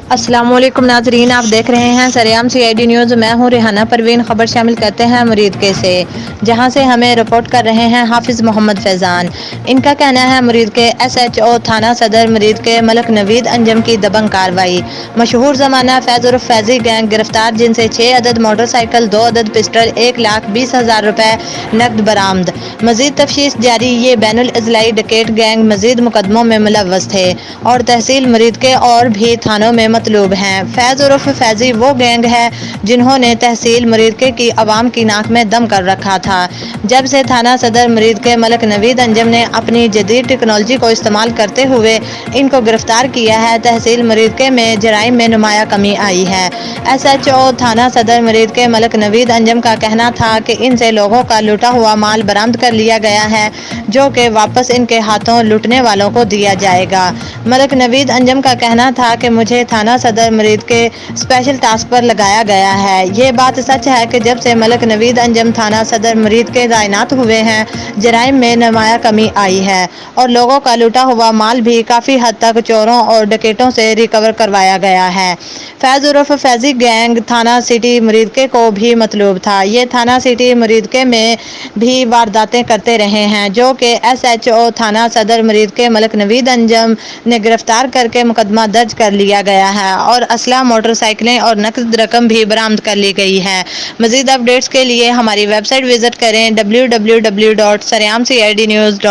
अस्सलाम वालेकुम नाजरीन, आप देख रहे हैं सरेआम CID न्यूज़। मैं हूं रेहाना परवीन। खबर शामिल करते हैं मुरीद के से, जहां से हमें रिपोर्ट कर रहे हैं हाफिज मोहम्मद फैज़ान। इनका कहना है मुरीद के SHO थाना सदर मुरीद के मलक नवीद अंजम की दबंग कार्रवाई। मशहूर ज़माना फैज़ उर्फ फैज़ी गैंग गिरफ्तार, जिनसे 6 अदद मोटरसाइकिल, 2 अदद पिस्टल, 1,20,000 रुपए नकद बरामद। मजीद तफ्तीश जारी। ये बैनुल अज़लाई डकैत गैंग मजीद मुकदमों में मुलव्वस थे और तहसील मुरीद के और भी थानों में मतलूब हैं। फैज़ उर्फ फैज़ी वो गैंग है जिन्होंने तहसील मुरीदके की आवाम की नाक में दम कर रखा था। जब से थाना सदर मुरीद के मलक नवीद अंजम ने अपनी जदीद टेक्नोलॉजी को इस्तेमाल करते हुए इनको गिरफ्तार किया है, तहसील मुरीदके में जराइम में नुमाया कमी आई है। SHO थाना सदर मुरीद के मलक नवीद अंजम का कहना था कि इनसे लोगों का लूटा हुआ माल बरामद कर लिया गया है, जो कि वापस इनके हाथों लूटने वालों को दिया जाएगा। मलक नवीद अंजम का कहना था कि मुझे थाना सदर मुरीद के स्पेशल टास्क पर लगाया गया है। ये बात सच है कि जब से मलक नवीद अंजम थाना सदर मुरीद के तैनात हुए हैं, जराइम में नुमाया कमी आई है और लोगों का लूटा हुआ माल भी काफ़ी हद तक चोरों और डकैतों से रिकवर करवाया गया है। फैज़ उर्फ फैज़ी गैंग थाना सिटी मुरीदके को भी मतलूब था। ये थाना सिटी मुरीदके में भी वारदातें करते रहे हैं, जो कि SHO थाना सदर मुरीदके मलक नवीद अंजम ने गिरफ्तार करके मुकदमा दर्ज कर लिया गया है और असला, मोटरसाइकिलें और नकद रकम भी बरामद कर ली गई है। मजीद अपडेट्स के लिए हमारी वेबसाइट विजिट करें www.sareamcidnews.com।